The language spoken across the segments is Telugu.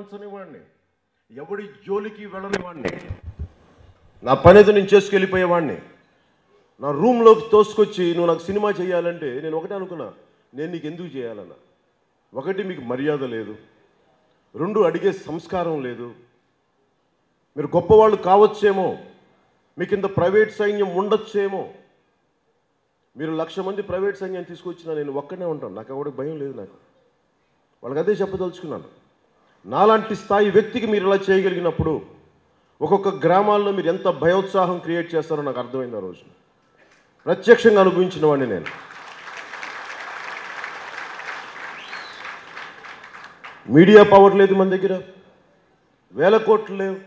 తలవంచనివాడిని, ఎవడి జోలికి వెళ్ళనివాడిని, నా పనేది నేను చేసుకెళ్ళిపోయేవాడిని. నా రూమ్లోకి తోసుకొచ్చి నువ్వు నాకు సినిమా చేయాలంటే నేను ఒకటే అనుకున్నా, నేను నీకు ఎందుకు చేయాలన్నా. ఒకటి, మీకు మర్యాద లేదు. రెండు, అడిగే సంస్కారం లేదు. మీరు గొప్పవాళ్ళు కావచ్చేమో, మీకు ఇంత ప్రైవేట్ సైన్యం ఉండొచ్చేమో. మీరు 1,00,000 మంది ప్రైవేట్ సైన్యం తీసుకొచ్చినా నేను ఒక్కనే ఉంటాను. నాకు ఎవరికి భయం లేదు. నాకు వాళ్ళకి అదే చెప్పదలుచుకున్నాను. నాలాంటి స్థాయి వ్యక్తికి మీరు ఇలా చేయగలిగినప్పుడు ఒక్కొక్క గ్రామాల్లో మీరు ఎంత భయోత్సాహం క్రియేట్ చేస్తారో నాకు అర్థమైంది. ఆ రోజు ప్రత్యక్షంగా అనుభవించిన వాడిని నేను. మీడియా పవర్ లేదు మన దగ్గర, వేల కోట్లు లేవు.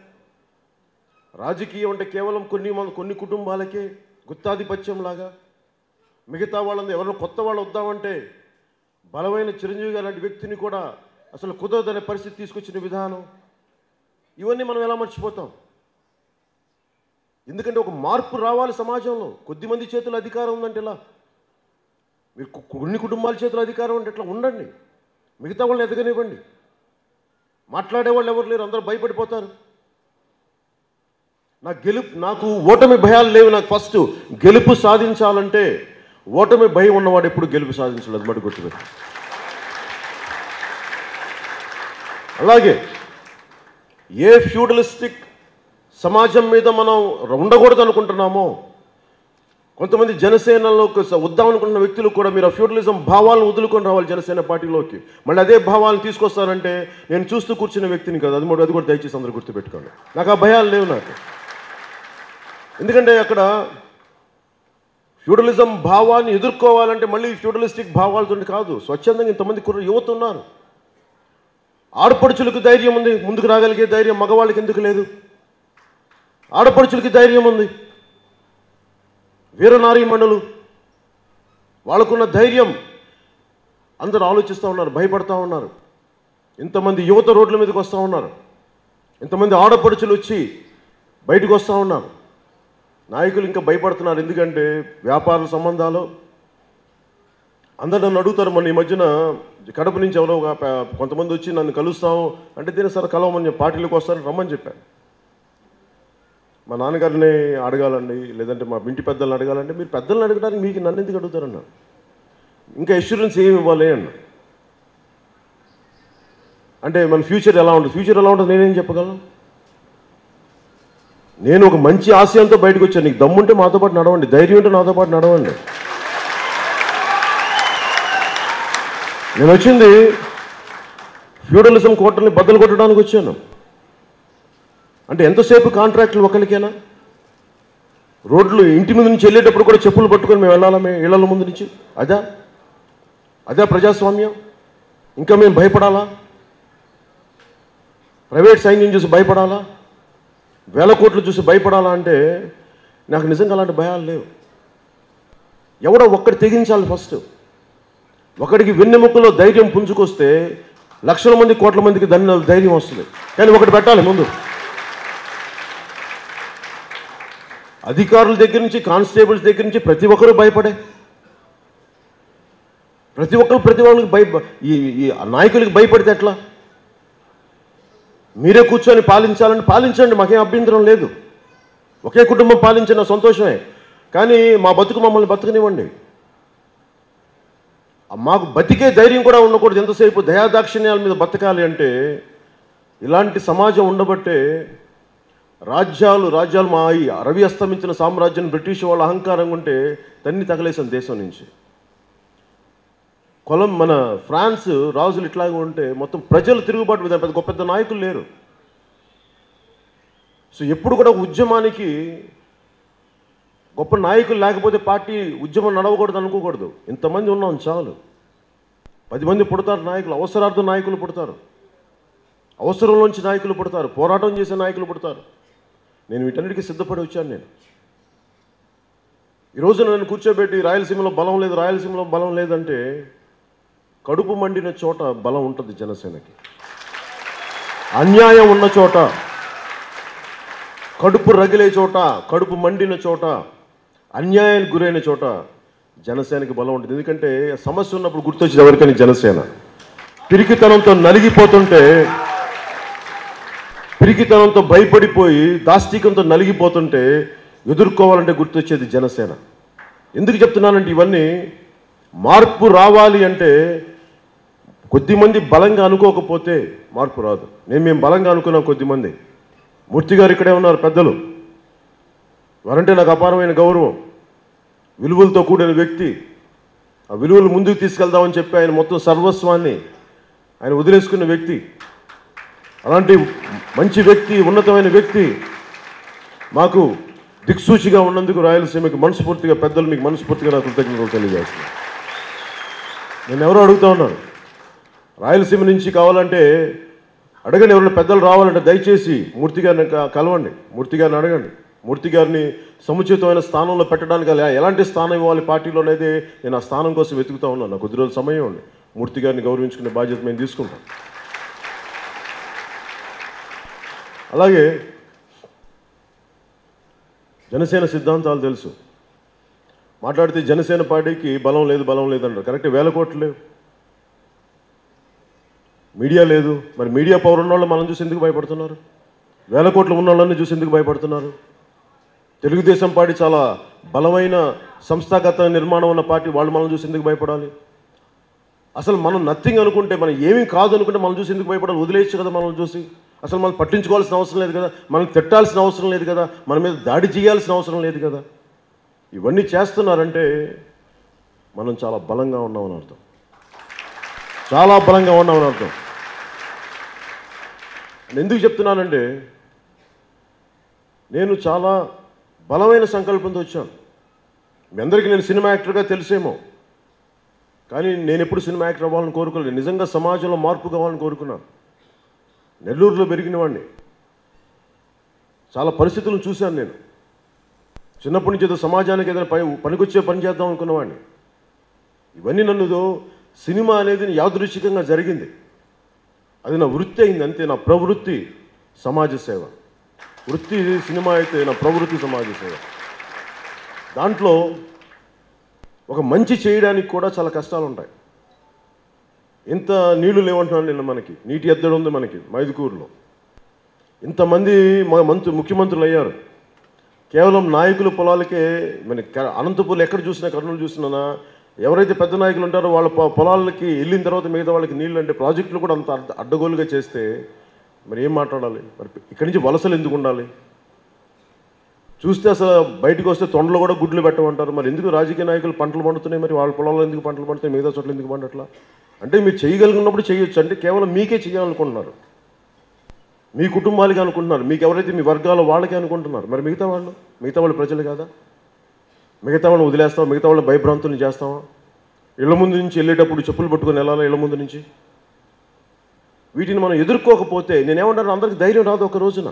రాజకీయం అంటే కేవలం కొన్ని కుటుంబాలకే గుత్తాధిపత్యం లాగా. మిగతా వాళ్ళందరూ ఎవరైనా కొత్త వాళ్ళు వద్దామంటే బలమైన చిరంజీవి గారు లాంటి వ్యక్తిని కూడా అసలు కుదరదనే పరిస్థితి తీసుకొచ్చిన విధానం, ఇవన్నీ మనం ఎలా మర్చిపోతాం? ఎందుకంటే ఒక మార్పు రావాలి సమాజంలో. కొద్దిమంది చేతుల అధికారం ఉందంటే ఎలా? మీరు కొన్ని కుటుంబాల చేతుల అధికారం అంటే ఎట్లా? ఉండండి, మిగతా వాళ్ళని ఎదగనివ్వండి. మాట్లాడేవాళ్ళు ఎవరు లేరు, అందరూ భయపడిపోతారు. నాకు ఓటమి భయాలు లేవు. నాకు ఫస్ట్ గెలుపు సాధించాలంటే ఓటమి భయం ఉన్నవాడు ఎప్పుడు గెలుపు సాధించలేదు. అది మటు గుర్తుపెట్టు. అలాగే ఏ ఫ్యూడలిస్టిక్ సమాజం మీద మనం ఉండకూడదు అనుకుంటున్నామో, కొంతమంది జనసేనలో వద్దామనుకుంటున్న వ్యక్తులు కూడా మీరు ఆ ఫ్యూడలిజం భావాలను వదులుకొని రావాలి జనసేన పార్టీలోకి. మళ్ళీ అదే భావాలను తీసుకొస్తారంటే నేను చూస్తూ కూర్చున్న వ్యక్తిని కాదు. అది కూడా దయచేసి అందరూ గుర్తుపెట్టుకోండి. నాకు ఆ భయాలు లేవు నాకు. ఎందుకంటే అక్కడ ఫ్యూడలిజం భావాన్ని ఎదుర్కోవాలంటే మళ్ళీ ఫ్యూడలిస్టిక్ భావాలతో కాదు, స్వచ్ఛందంగా ఇంతమంది యువత ఉన్నారు. ఆడపడుచులకు ధైర్యం ఉంది, ముందుకు రాగలిగే ధైర్యం మగవాళ్ళకి ఎందుకు లేదు? ఆడపడుచులకి ధైర్యం ఉంది, వీరనారీమణులు, వాళ్ళకున్న ధైర్యం అందరూ ఆలోచిస్తూ ఉన్నారు, భయపడతా ఉన్నారు. ఇంతమంది యువత రోడ్ల మీదకి వస్తూ ఉన్నారు, ఇంతమంది ఆడపడుచులు వచ్చి బయటకు వస్తూ ఉన్నారు. నాయకులు ఇంకా భయపడుతున్నారు. ఎందుకంటే వ్యాపార సంబంధాలు అందరూ నన్ను అడుగుతారు. మొన్న ఈ మధ్యన కడప నుంచి ఎవరో కొంతమంది వచ్చి నన్ను కలుస్తాము అంటే దీని సార్ కలవమని పార్టీలకు వస్తారని రమ్మని చెప్పాను. మా నాన్నగారిని అడగాలండి, లేదంటే మా ఇంటి పెద్దలను అడగాలంటే మీరు పెద్దలను అడగడానికి మీకు నన్ను ఎందుకు అడుగుతారన్నా? ఇంకా ఎష్యూరెన్స్ ఏమి ఇవ్వాలి అన్న. అంటే మన ఫ్యూచర్ ఎలా ఉంటుంది నేనేం చెప్పగలను? నేను ఒక మంచి ఆశయంతో బయటకు వచ్చాను. నీకు దమ్ముంటే మాతో పాటు నడవండి, ధైర్యం ఉంటే నాతో పాటు నడవండి. నేను వచ్చింది ఫ్యూడలిజం కోటల్ని బద్దలు కొట్టడానికి వచ్చాను. అంటే ఎంతసేపు కాంట్రాక్టులు ఒకరికేనా? రోడ్లు ఇంటి ముందు నుంచి వెళ్ళేటప్పుడు కూడా చెప్పులు పట్టుకొని మేము వెళ్ళాలా? మేము ఇళ్ల ముందు నుంచి అదే ప్రజాస్వామ్యం? ఇంకా మేము భయపడాలా? ప్రైవేట్ సైన్యం చూసి భయపడాలా? వేల కోట్లు చూసి భయపడాలా? అంటే నాకు నిజంగా అలాంటి భయాలు లేవు. ఎవడో ఒక్కటి తెగించాలి ఫస్ట్. ఒకడికి వెన్నెముకలో ధైర్యం పుంజుకొస్తే లక్షల మంది కోట్ల మందికి ధైర్యం వస్తుంది. కానీ ఒకటి పెట్టాలి ముందు. అధికారుల దగ్గర నుంచి కానిస్టేబుల్స్ దగ్గర నుంచి ప్రతి ఒక్కరూ భయపడే, ప్రతి వాళ్ళకి ఈ నాయకులకి భయపడితే ఎట్లా? మీరే కూర్చొని పాలించండి, మాకేం అభ్యంతరం లేదు. ఒకే కుటుంబం పాలించిన సంతోషమే. కానీ మా బతుకు మమ్మల్ని బతకనివ్వండి. మాకు బతికే ధైర్యం కూడా ఉండకూడదు. ఎంతసేపు దయాదాక్షిణ్యాల మీద బతకాలి అంటే ఇలాంటి సమాజం ఉండబట్టే రాజ్యాలు మా ఈ రవి అస్తమించిన సామ్రాజ్యం బ్రిటిష్ వాళ్ళ అహంకారంగా ఉంటే తన్ని తగలేసాం దేశం నుంచి. మన ఫ్రాన్స్ రాజులు ఇట్లాగే ఉంటే మొత్తం ప్రజలు తిరుగుబాటు మీద పెద్ద నాయకులు లేరు. సో ఎప్పుడు కూడా ఉద్యమానికి గొప్ప నాయకులు లేకపోతే పార్టీ ఉద్యమం నడవకూడదు అనుకోకూడదు. ఇంతమంది ఉన్నాం చాలు. 10 మంది పుడతారు నాయకులు, అవసరార్థం నాయకులు పుడతారు, అవసరంలోంచి నాయకులు పుడతారు, పోరాటం చేసే నాయకులు పుడతారు. నేను వీటన్నిటికీ సిద్ధపడి వచ్చాను. ఈరోజు నన్ను కూర్చోబెట్టి రాయలసీమలో బలం లేదంటే కడుపు మండిన చోట బలం ఉంటుంది జనసేనకి. అన్యాయం ఉన్న చోట, కడుపు రగిలే చోట, కడుపు మండిన చోట, అన్యాయానికి గురైన చోట జనసేనకి బలం ఉంటుంది. ఎందుకంటే సమస్య ఉన్నప్పుడు గుర్తొచ్చేది ఎవరికైనా జనసేన. పిరికితనంతో నలిగిపోతుంటే పిరికితనంతో భయపడిపోయి దాస్తికంతో నలిగిపోతుంటే ఎదుర్కోవాలంటే గుర్తొచ్చేది జనసేన. ఎందుకు చెప్తున్నానంటే ఇవన్నీ మార్పు రావాలి అంటే కొద్దిమంది బలంగా అనుకోకపోతే మార్పు రాదు. మేము బలంగా అనుకున్నాం. కొద్దిమంది మూర్తి గారు ఇక్కడే ఉన్నారు, పెద్దలు, వారంటే నాకు అపారమైన గౌరవం. విలువలతో కూడిన వ్యక్తి. ఆ విలువలు ముందుకు తీసుకెళ్దామని చెప్పి ఆయన మొత్తం సర్వస్వాన్ని ఆయన వదిలేసుకున్న వ్యక్తి. అలాంటి మంచి వ్యక్తి, ఉన్నతమైన వ్యక్తి మాకు దిక్సూచిగా ఉన్నందుకు రాయలసీమకి మనస్ఫూర్తిగా, పెద్దలు మీకు మనస్ఫూర్తిగా నా కృతజ్ఞతలు తెలియజేస్తున్నాను. నేను ఎవరో అడుగుతా ఉన్నాను, రాయలసీమ నుంచి కావాలంటే అడగండి, ఎవరైనా పెద్దలు రావాలంటే దయచేసి మూర్తి గారిని కలవండి, మూర్తి గారిని అడగండి. మూర్తి గారిని సముచితమైన స్థానంలో పెట్టడానికి ఎలాంటి స్థానం ఇవ్వాలి పార్టీలో అనేది నేను ఆ స్థానం కోసం వెతుకుతా ఉన్నాను. నాకు కొద్ది రోజుల సమయం ఉంది. మూర్తి గారిని గౌరవించుకునే బాధ్యత మేము తీసుకుంటాం. అలాగే జనసేన సిద్ధాంతాలు తెలుసు. మాట్లాడితే జనసేన పార్టీకి బలం లేదు అంటారు. కరెక్ట్, 1000 కోట్లు లేవు, మీడియా లేదు. మరి మీడియా పవర్ ఉన్న వాళ్ళు మనం చూసి ఎందుకు భయపడుతున్నారు? 1000 కోట్లు ఉన్న వాళ్ళని చూసి ఎందుకు భయపడుతున్నారు? తెలుగుదేశం పార్టీ చాలా బలమైన సంస్థాగత నిర్మాణం ఉన్న పార్టీ, వాళ్ళు మనం చూసి ఎందుకు భయపడాలి? అసలు మనం నథింగ్ అనుకుంటే, మనం ఏమీ కాదు అనుకుంటే మనం చూసి ఎందుకు భయపడాలి? వదిలేయచ్చు కదా మనం చూసి. అసలు మనం పట్టించుకోవాల్సిన అవసరం లేదు కదా, మనం తిట్టాల్సిన అవసరం లేదు కదా, మన మీద దాడి చేయాల్సిన అవసరం లేదు కదా. ఇవన్నీ చేస్తున్నారంటే మనం చాలా బలంగా ఉన్నామని అర్థం, చాలా బలంగా ఉన్నామని అర్థం. ఎందుకు చెప్తున్నానంటే నేను చాలా బలమైన సంకల్పంతో వచ్చాను. మీ అందరికీ నేను సినిమా యాక్టర్గా తెలిసేమో, కానీ నేను ఎప్పుడు సినిమా యాక్టర్ అవ్వాలని కోరుకోలేదు. నిజంగా సమాజంలో మార్పు కావాలని కోరుకున్నాను. నెల్లూరులో పెరిగిన వాడిని, చాలా పరిస్థితులను చూశాను. నేను చిన్నప్పటి నుంచి ఏదో సమాజానికి ఏదైనా పనికొచ్చే పని చేద్దాం అనుకున్నవాడిని. ఇవన్నీ నన్ను సినిమా అనేది యాదృచ్ఛికంగా జరిగింది. అది నా వృత్తి అయింది అంతే. నా ప్రవృత్తి సమాజ సేవ. వృత్తి సినిమా అయితే నా ప్రవృత్తి సమాజ సేవ. దాంట్లో ఒక మంచి చేయడానికి కూడా చాలా కష్టాలు ఉంటాయి. ఇంత నీళ్లు లేవంటున్నాను నిన్న, మనకి నీటి ఎద్దడి ఉంది మనకి మైదుకూరులో. ఇంతమంది ముఖ్యమంత్రులు అయ్యారు. కేవలం నాయకుల పొలాలకే. మన అనంతపూర్లో ఎక్కడ చూసినా, కర్నూలు చూసినా, ఎవరైతే పెద్ద నాయకులు ఉంటారో వాళ్ళ పొలాలకి వెళ్ళిన తర్వాత మిగతా వాళ్ళకి నీళ్ళు అంటే ప్రాజెక్టులు కూడా అంత అడ్డగోలుగా చేస్తే మరి ఏం మాట్లాడాలి? మరి ఇక్కడి నుంచి వలసలు ఎందుకు ఉండాలి? చూస్తే అసలు బయటకు వస్తే తొండలో కూడా గుడ్లు పెట్టమంటారు. మరి ఎందుకు రాజకీయ నాయకులు పంటలు పండుతున్నాయి? మరి వాళ్ళ పొలాల్లో ఎందుకు పంటలు పండుతాయి, మిగతా చోట్ల ఎందుకు పండట్లా? అంటే మీరు చేయగలిగినప్పుడు చేయొచ్చు. అంటే కేవలం మీకే చేయాలనుకుంటున్నారు, మీ కుటుంబాలకి అనుకుంటున్నారు, మీకు ఎవరైతే మీ వర్గాల వాళ్ళకే అనుకుంటున్నారు. మరి మిగతా వాళ్ళు ప్రజలు కాదా? మిగతా వాళ్ళని వదిలేస్తావా? మిగతా వాళ్ళని భయభ్రాంతులను చేస్తావా? ఇళ్ల ముందు నుంచి వెళ్ళేటప్పుడు చెప్పులు పట్టుకొని వెళ్ళాలా ఇళ్ల ముందు నుంచి? వీటిని మనం ఎదుర్కోకపోతే నేనేమంటాను, అందరికి ధైర్యం రాదు ఒక రోజున.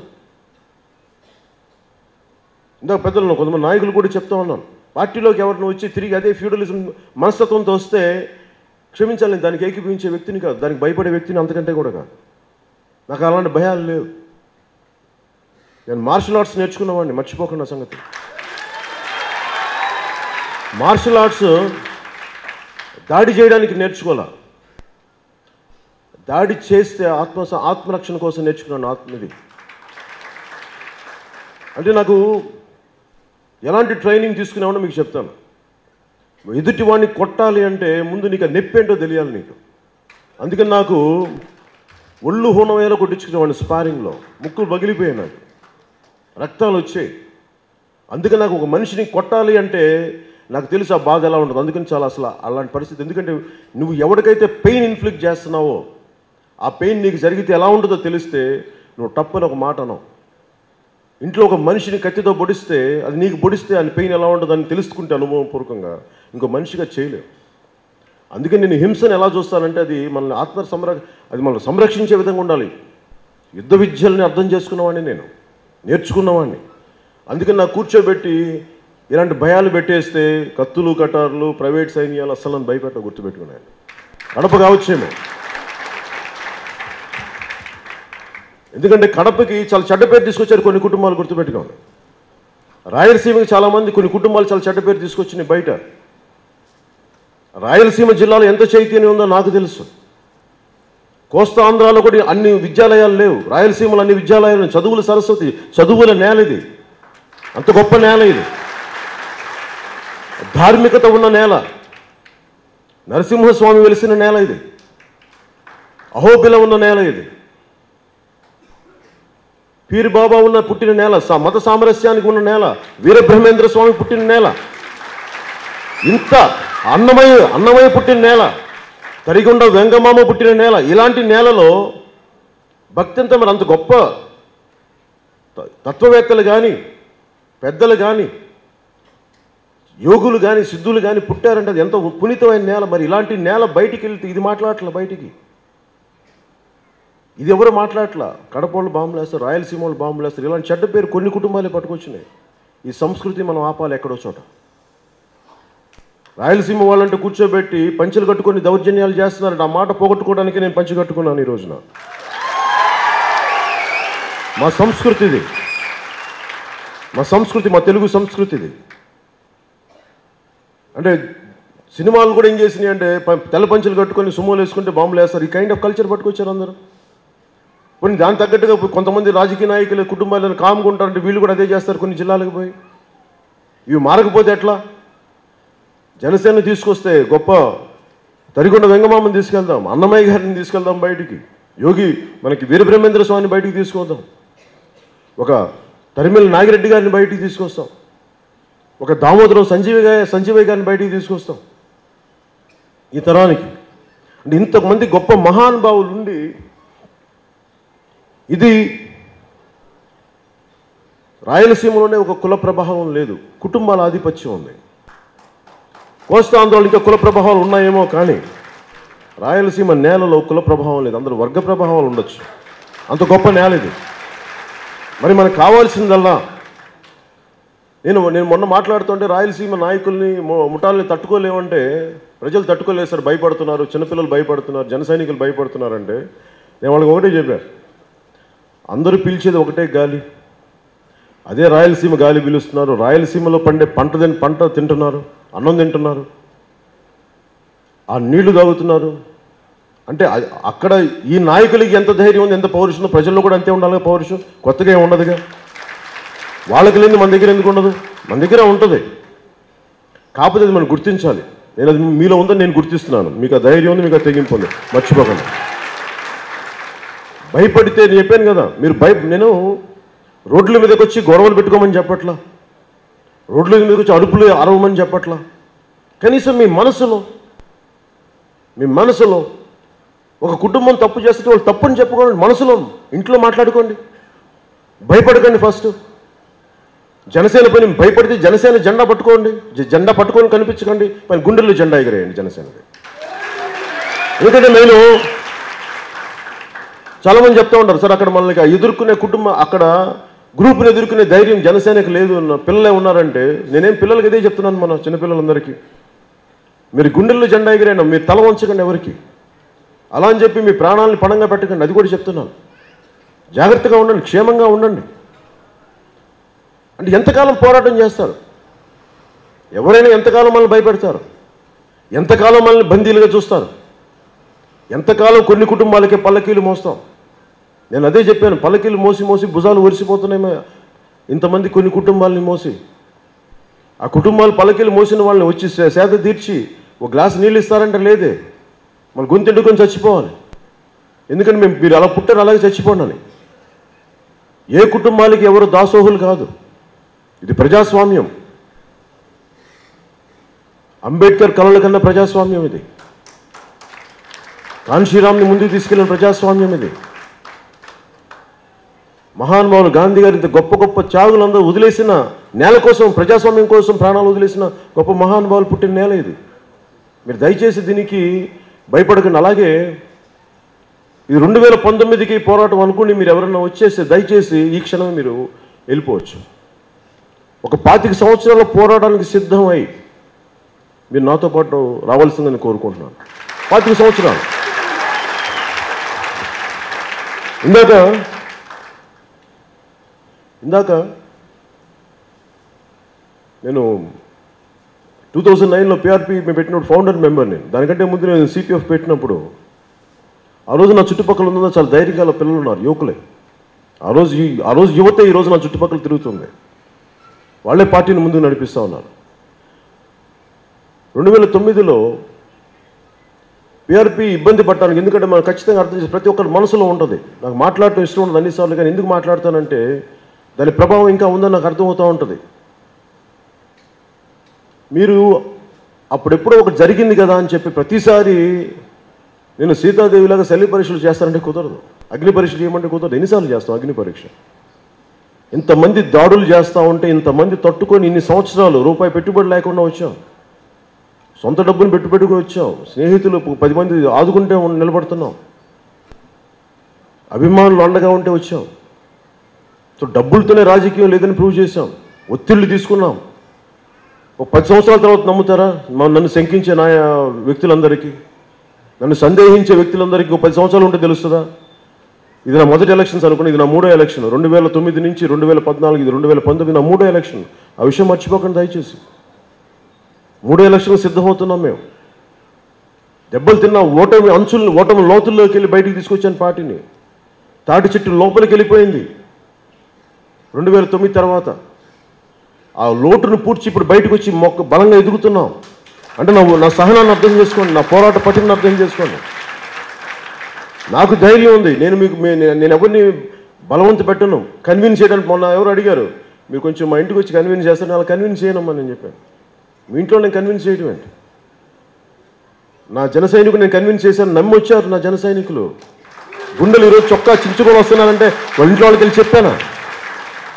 ఇందాక పెద్దలను కొంతమంది నాయకులు కూడా చెప్తా ఉన్నాను, పార్టీలోకి ఎవరిని వచ్చి తిరిగి అదే ఫ్యూడలిజం మనస్తత్వంతో వస్తే క్షమించాలి, దానికి ఏకీభవించే వ్యక్తిని కాదు, దానికి భయపడే వ్యక్తిని అంతకంటే కూడా కాదు. నాకు అలాంటి భయాలు లేవు. నేను మార్షల్ ఆర్ట్స్ నేర్చుకున్నవాడిని, మర్చిపోకుండా సంగతి. మార్షల్ ఆర్ట్స్ దాడి చేయడానికి నేర్చుకోవాలా, దాడి చేస్తే ఆత్మరక్షణ కోసం నేర్చుకున్నాను. ఆత్మది అంటే నాకు ఎలాంటి ట్రైనింగ్ తీసుకున్నామో మీకు చెప్తాను. ఎదుటి వాడిని కొట్టాలి అంటే ముందు నీకు నొప్పి ఏంటో తెలియాలి నీకు. అందుకని నాకు ఒళ్ళు హోనమయ్యేలా కొట్టించుకునేవాడిని స్పారింగ్లో. ముక్కులు పగిలిపోయాయి, నాకు రక్తాలు వచ్చాయి. అందుకని నాకు ఒక మనిషిని కొట్టాలి అంటే నాకు తెలుసు ఆ బాధ ఎలా ఉంటుంది. అందుకని చాలా అసలు అలాంటి పరిస్థితి. ఎందుకంటే నువ్వు ఎవరికైతే పెయిన్ ఇన్ఫ్లిక్ట్ చేస్తున్నావో ఆ పెయిన్ నీకు జరిగితే ఎలా ఉంటుందో తెలిస్తే నువ్వు టప్పని ఒక మాట అనవు. ఇంట్లో ఒక మనిషిని కత్తితో పొడిస్తే అది నీకు పొడిస్తే అది పెయిన్ ఎలా ఉంటుందని తెలుసుకుంటే అనుభవపూర్వకంగా ఇంకో మనిషిగా చేయలేవు. అందుకని నేను హింసను ఎలా చూస్తానంటే అది మనల్ని అది మనల్ని సంరక్షించే విధంగా ఉండాలి. యుద్ధ విద్యల్ని అర్థం చేసుకున్నవాడిని, నేను నేర్చుకున్నవాడిని. అందుకని నాకు కూర్చోబెట్టి ఇలాంటి భయాలు పెట్టేస్తే కత్తులు కటార్లు ప్రైవేట్ సైన్యాలు అస్సలు నన్ను భయపెట్ట గుర్తుపెట్టుకున్నాను. కడప కావచ్చేమో, ఎందుకంటే కడపకి చాలా చెడ్డ పేరు తీసుకొచ్చారు కొన్ని కుటుంబాలు, గుర్తుపెట్టుకోండి. రాయలసీమకి చాలామంది కొన్ని కుటుంబాలు చాలా చెడ్డ పేరు తీసుకొచ్చినాయి బయట. రాయలసీమ జిల్లాలో ఎంత చైతన్యం ఉందో నాకు తెలుసు. కోస్తాంధ్రాలో కూడా అన్ని విద్యాలయాలు లేవు, రాయలసీమలో అన్ని విద్యాలయాలు, చదువుల సరస్వతి, చదువుల నేల ఇది, అంత గొప్ప నేల ఇది, ధార్మికత ఉన్న నేల, నరసింహస్వామి వెలిసిన నేల ఇది, అహోబిల ఉన్న నేల ఇది, పీర్ బాబా ఉన్న పుట్టిన నేల, మత సామరస్యానికి ఉన్న నేల, వీరబ్రహ్మేంద్ర స్వామి పుట్టిన నేల, ఇంత అన్నమయ్య పుట్టిన నేల, తరిగొండ వెంగమామ పుట్టిన నేల. ఇలాంటి నేలలో భక్తి అంతా మరి అంత గొప్ప తత్వవేత్తలు కానీ, పెద్దలు కానీ, యోగులు కానీ, సిద్ధులు కానీ పుట్టారంటే అది ఎంత పునీతమైన నేల. మరి ఇలాంటి నేల బయటికి వెళ్తే ఇది మాట్లాడట్లా, బయటికి ఇది ఎవరు మాట్లాడట్లా. కడప బాంబులు వేస్తారు, రాయలసీమ వాళ్ళు బాంబులు వేస్తారు. ఇలాంటి చెడ్డ పేరు కొన్ని కుటుంబాలే పట్టుకొచ్చినాయి. ఈ సంస్కృతి మనం ఆపాలి ఎక్కడో చోట. రాయలసీమ వాళ్ళంటే కూర్చోబెట్టి పంచెలు కట్టుకొని దౌర్జన్యాలు చేస్తున్నారంటే ఆ మాట పోగొట్టుకోవడానికి నేను పంచి కట్టుకున్నాను ఈ రోజున. మా సంస్కృతి ఇది, మా సంస్కృతి, మా తెలుగు సంస్కృతి ఇది. అంటే సినిమాలు కూడా ఏం చేసినాయి అంటే తెల్ల పంచెలు కట్టుకొని సుమోలు వేసుకుంటే బాంబులు వేస్తారు. ఈ కైండ్ ఆఫ్ కల్చర్ పట్టుకొచ్చారు అందరూ. కొన్ని దాని తగ్గట్టుగా కొంతమంది రాజకీయ నాయకులు కుటుంబాలను కాముకుంటారంటే వీళ్ళు కూడా అదే చేస్తారు కొన్ని జిల్లాలకు పోయి. ఇవి మారకపోతే ఎట్లా? జనసేన తీసుకొస్తే గొప్ప తరిగొండ వెంగమామని తీసుకెళ్దాం, అన్నమయ్య గారిని తీసుకెళ్దాం బయటికి, యోగి మనకి వీరబ్రహ్మేంద్ర స్వామిని బయటికి తీసుకొద్దాం, ఒక తరిమెల నాగిరెడ్డి గారిని బయటికి తీసుకొస్తాం, ఒక దామోదరం సంజీవయ్య గారిని బయటికి తీసుకొస్తాం. ఈ తరానికి అంటే ఇంతమంది గొప్ప మహానుభావులు ఉండి ఇది రాయలసీమలోనే ఒక కుల ప్రభావం లేదు, కుటుంబాల ఆధిపత్యం ఉంది. కోస్తాంధ్రలో ఇంకా కుల ప్రభావాలు ఉన్నాయేమో కానీ రాయలసీమ నేలలో కుల ప్రభావం లేదు, అందరూ వర్గ ప్రభావాలు ఉండొచ్చు. అంత గొప్ప నేల ఇది. మరి మనకు కావాల్సిందల్లా నేను మొన్న మాట్లాడుతుంటే రాయలసీమ నాయకుల్ని ముఠాలని తట్టుకోలేమంటే ప్రజలు తట్టుకోలేదు సార్, భయపడుతున్నారు, చిన్నపిల్లలు భయపడుతున్నారు, జన సైనికులు భయపడుతున్నారంటే నేను వాళ్ళకి ఒకటే చెప్పాను, అందరూ పిలిచేది ఒకటే గాలి, అదే రాయలసీమ గాలి పిలుస్తున్నారు. రాయలసీమలో పండే పంట తింటున్నారు, అన్నం తింటున్నారు, ఆ నీళ్లు తాగుతున్నారు. అంటే అక్కడ ఈ నాయకులకి ఎంత ధైర్యం ఉంది, ఎంత పౌరుషం, ప్రజల్లో కూడా అంతే ఉండాలి పౌరుషం. కొత్తగా ఏమి ఉండదుగా, వాళ్ళకి లేని మన దగ్గర ఎందుకు ఉండదు? మన దగ్గర ఉంటుంది. కాకపోతే అది మనం గుర్తించాలి. నేను అది మీలో ఉందని నేను గుర్తిస్తున్నాను. మీకు ఆ ధైర్యం ఉంది, మీకు ఆ తెగింపు ఉంది, మర్చిపోకండి. భయపడితే నేను చెప్పాను కదా, మీరు నేను రోడ్ల మీదకి వచ్చి గొడవలు పెట్టుకోమని చెప్పట్లా, రోడ్ల మీదకి వచ్చి అరుపులు అరవమని చెప్పట్లా. కనీసం మీ మనసులో ఒక కుటుంబం తప్పు చేస్తే వాళ్ళు తప్పుని చెప్పుకోండి, మనసులో ఇంట్లో మాట్లాడుకోండి, భయపడకండి. ఫస్ట్ జనసేన పని భయపడితే జనసేన జెండా పట్టుకోండి, జెండా పట్టుకొని కనిపించకండి, పని గుండెల్లో జెండా ఎగరేయండి జనసేనది. ఎందుకంటే నేను చాలామంది చెప్తూ ఉంటారు సార్, అక్కడ మనకి ఎదుర్కొనే కుటుంబం, అక్కడ గ్రూప్ని ఎదుర్కొనే ధైర్యం జనసేనకి లేదు, పిల్లలే ఉన్నారంటే నేనేం పిల్లలకి ఇదే చెప్తున్నాను, మన చిన్నపిల్లలందరికీ మీరు గుండెల్లో జెండా ఎగిరేయండి, మీరు తల వంచకండి ఎవరికి, అలా అని చెప్పి మీ ప్రాణాలను పణంగా పెట్టకండి, అది కూడా చెప్తున్నాను. జాగ్రత్తగా ఉండండి, క్షేమంగా ఉండండి. అంటే ఎంతకాలం పోరాటం చేస్తారు? ఎవరైనా ఎంతకాలం మనల్ని భయపెడతారు? ఎంతకాలం మనల్ని బందీలుగా చూస్తారు? ఎంతకాలం కొన్ని కుటుంబాలకే పల్లకీలు మోస్తాం? నేను అదే చెప్పాను, పల్లకీలు మోసి భుజాలు ఒరిసిపోతున్నాయి ఇంతమంది కొన్ని కుటుంబాలని మోసి. ఆ కుటుంబాలు పల్లకీలు మోసిన వాళ్ళని వచ్చి సేద తీర్చి ఒక గ్లాసు నీళ్ళు ఇస్తారంటే లేదే, మన గొంతెండుకొని చచ్చిపోవాలి. ఎందుకంటే మీరు అలా పుట్టారు, అలాగే చచ్చిపోండి అని. ఏ కుటుంబాలకి ఎవరు దాసోహులు కాదు, ఇది ప్రజాస్వామ్యం. అంబేద్కర్ కలల కన్నా ప్రజాస్వామ్యం ఇది, కాన్షీరామ్ని ముందుకు తీసుకెళ్లిన ప్రజాస్వామ్యం ఇది. మహానుభావులు గాంధీ గారు ఇంత గొప్ప గొప్ప త్యాగులందరూ వదిలేసిన నేల కోసం, ప్రజాస్వామ్యం కోసం ప్రాణాలు వదిలేసిన గొప్ప మహానుభావులు పుట్టిన నేల ఇది. మీరు దయచేసి దీనికి భయపడకండి. అలాగే ఇది 2019కి పోరాటం అనుకుని మీరు ఎవరన్నా వచ్చేస్తే దయచేసి ఈ క్షణం మీరు వెళ్ళిపోవచ్చు. ఒక 25 సంవత్సరాల పోరాటానికి సిద్ధమై మీరు నాతో పాటు రావాల్సిందని కోరుకుంటున్నాను. 25 సంవత్సరాలు. ఇందాక నేను 2009లో పిఆర్పి మేము పెట్టినప్పుడు ఫౌండర్ మెంబర్ నేను. దానికంటే ముందు నేను సిపిఎఫ్ పెట్టినప్పుడు ఆ రోజు నా చుట్టుపక్కల ఉన్నదో చాలా ధైర్యంగా పిల్లలు ఉన్నారు, యువకులే. ఆ రోజు యువత ఈరోజు నా చుట్టుపక్కల తిరుగుతుంది. వాళ్ళే పార్టీని ముందుకు నడిపిస్తూ ఉన్నారు. 2009లో పిఆర్పి ఇబ్బంది పడటానికి, ఎందుకంటే మనం ఖచ్చితంగా అర్థం చేసి ప్రతి ఒక్కరి మనసులో ఉంటుంది. నాకు మాట్లాడటం ఇష్టం ఉండదు అన్నిసార్లు, కానీ ఎందుకు మాట్లాడతానంటే దాని ప్రభావం ఇంకా ఉందని నాకు అర్థమవుతూ ఉంటుంది. మీరు అప్పుడెప్పుడో ఒకటి జరిగింది కదా అని చెప్పి ప్రతిసారి నేను సీతాదేవిలాగా శల్య పరీక్షలు చేస్తానంటే కుదరదు. అగ్ని పరీక్షలు చేయమంటే కుదరదు. ఎన్నిసార్లు చేస్తాం అగ్ని పరీక్ష? ఇంతమంది దాడులు చేస్తూ ఉంటే, ఇంతమంది తట్టుకొని ఇన్ని సంవత్సరాలు రూపాయి పెట్టుబడి లేకుండా వచ్చాం. సొంత డబ్బును పెట్టుకొని వచ్చాం. స్నేహితులు 10 మంది ఆదుకుంటే నిలబడుతున్నాం. అభిమానులు అండగా ఉంటే వచ్చాం. సో డబ్బులతోనే రాజకీయం లేదని ప్రూవ్ చేశాం. ఒత్తిళ్లు తీసుకున్నాం. ఒక 10 సంవత్సరాల తర్వాత నమ్ముతారా? నన్ను శంకించే వ్యక్తులందరికీ, నన్ను సందేహించే వ్యక్తులందరికీ 10 సంవత్సరాలు ఉంటే తెలుస్తుందా? ఇది నా మొదటి ఎలక్షన్స్ అనుకుని, ఇది నా 3వ ఎలక్షన్. 2009 నుంచి 2014, ఇది 2019 నా 3వ ఎలక్షన్. ఆ విషయం మర్చిపోకండి దయచేసి. 3వ ఎలక్షన్ సిద్ధమవుతున్నాం మేము. దెబ్బలు తిన్నాం. ఓటమి లోతుల్లోకి వెళ్ళి బయటికి తీసుకొచ్చాను పార్టీని. తాటి చెట్టు లోపలికి వెళ్ళిపోయింది 2009 తర్వాత. ఆ లోటును పూడ్చి ఇప్పుడు బయటకు వచ్చి బలంగా ఎదుగుతున్నాం. అంటే నా సహనాన్ని అర్థం చేసుకోండి, నా పోరాట పటిని అర్థం చేసుకోండి. నాకు ధైర్యం ఉంది. నేను ఎవరిని బలవంత పెట్టను, కన్విన్స్ చేయడానికి. మొన్న ఎవరు అడిగారు, మీరు కొంచెం మా ఇంటికి వచ్చి కన్విన్స్ చేస్తాను. అలా కన్విన్స్ చేయనమ్మా నేను చెప్పాను. మీ ఇంట్లో నేను కన్విన్స్ చేయడం ఏంటి? నా జన సైనికులు నేను కన్విన్స్ చేశాను, నమ్మి వచ్చారు నా జన సైనికులు. గుండెలు ఈరోజు చొక్కా చించుకొని వస్తున్నానంటే వాళ్ళ ఇంట్లో వాళ్ళకి వెళ్ళి చెప్పాను.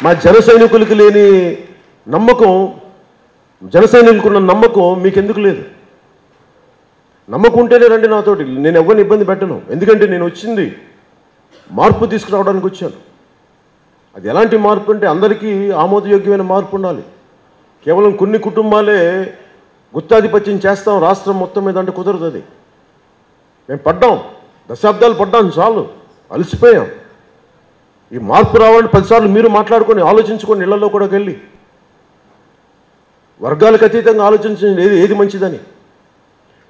మా జన సైనికులకి లేని నమ్మకం, జన సైనికులున్న నమ్మకం మీకెందుకు లేదు? నమ్మకం ఉంటేనే రండి నాతోటి. నేను ఎవరిని ఇబ్బంది పెట్టను. ఎందుకంటే నేను వచ్చింది మార్పు తీసుకురావడానికి వచ్చాను. అది ఎలాంటి మార్పు అంటే అందరికీ ఆమోదయోగ్యమైన మార్పు ఉండాలి. కేవలం కొన్ని కుటుంబాలే గుత్తాధిపత్యం చేస్తాం రాష్ట్రం మొత్తం మీద అంటే కుదరదు. అది మేము పడ్డాం, దశాబ్దాలు పడ్డాం, చాలు, అలసిపోయాం. ఈ మార్పు రావాలని 10 సార్లు మీరు మాట్లాడుకొని ఆలోచించుకొని ఇళ్లలో కూడా వెళ్ళి వర్గాలకు అతీతంగా ఆలోచించండి ఏది మంచిదని.